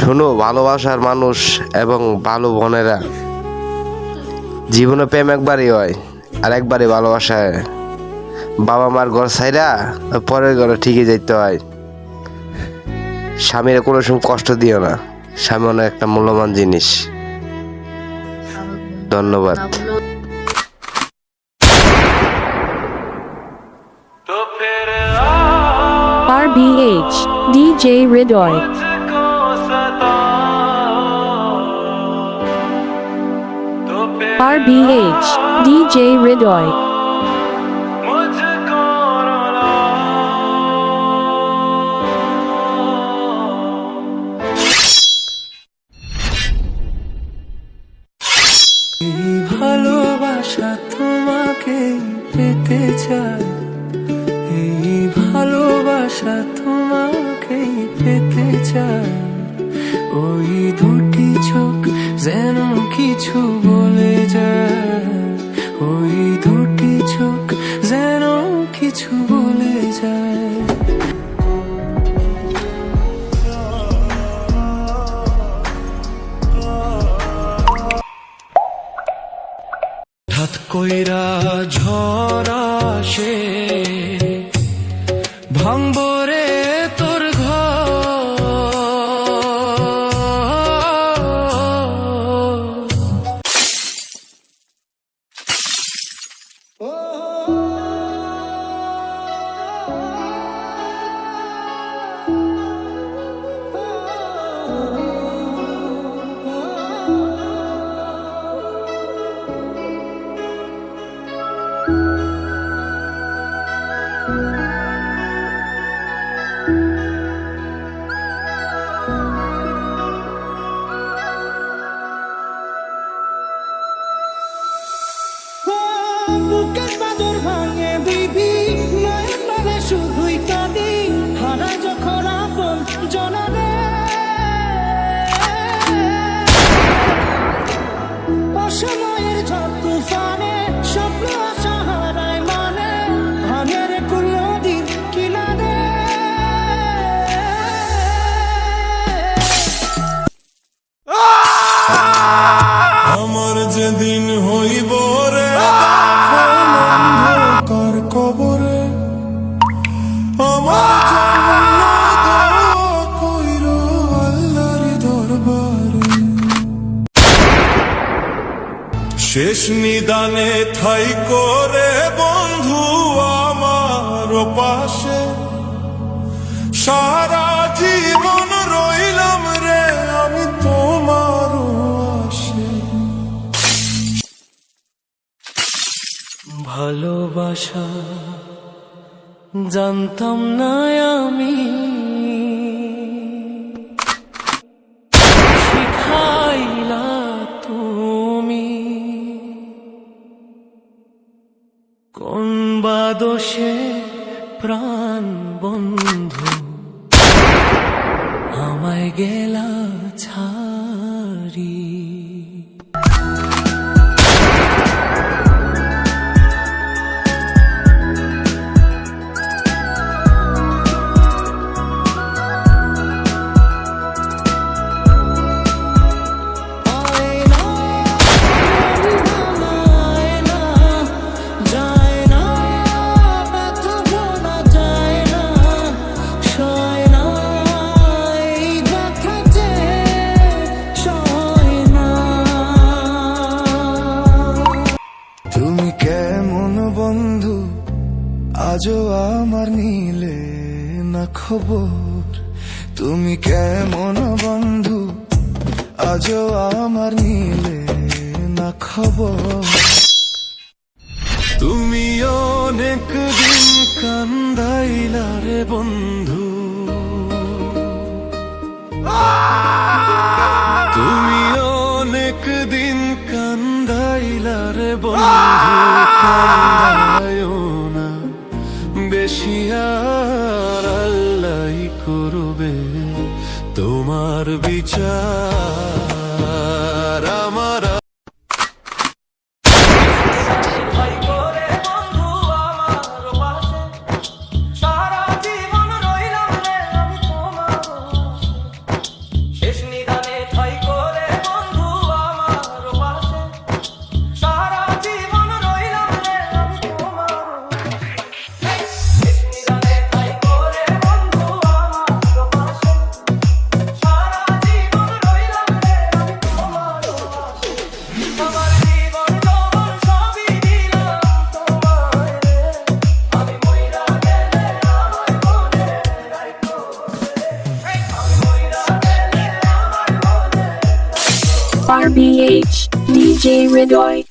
শোনো, ভালোবাসার মানুষ এবং ভালো বোনেরা, জীবনে প্রেম একবারই হয়, আর একবারই ভালোবাসায় বাবা মার ঘর ছাইরা পরের ঘরে ঠিকই যাইতে হয়। স্বামীর কোনো সময় কষ্ট দিও না, স্বামী অনেক একটা মূল্যবান জিনিস। ধন্যবাদ। RBH DJ Ridoy RBH DJ Ridoy ভালোবাসা তোমাকে পেতে চাই, এই ভালোবাসা তোমাকে পেতে চাই। ওই দুটি চোখ যেন কিছু বলে যায়, ওই দুটি চোখ যেন কিছু বলে যায়। হঠাৎ কইরা ঝড় আসে, ভাঙবো রে তোর ঘর। বুকের পাঁজর ভাঙে দিবি, নয়ন মানে শুধুই কাঁদি, হারায় যখন আপন জনারে। অসময়ের ঝড় তুফানে স্বপ্ন আশা হারায় মানে, ভাঙের কুল নদীর কিনারে। আমার যেদিন হইব রে কার কবরে, আমার কইর আল্লাহর দরবারে। শেষ নিদানে ঠাই করে বন্ধু আমার পাশে, সারা জীবন রইলাম রে আমি তোমার আশে। ভালোবাসা জানতাম না আমি, শিখাইলা তুমি। কোন বাদোষে প্রাণ বন্ধু আমায় গেলা ছাড়ি। তুমি কেমন বন্ধু আজও আমার নিলে না খবর, তুমি কেমন বন্ধু আজও আমার নিলে না খবর। তুমি অনেক দিন কান্দাইলা রে বন্ধু, তুমি অনেক দিন কান্দাইলা রে বন্ধু। কান্দায়ও না বেশি, আর আল্লাহ করবে তোমার বিচার। আমার সারা জীবন রইলাম রে আমি তোমার, শেষ RBH DJ Ridoy.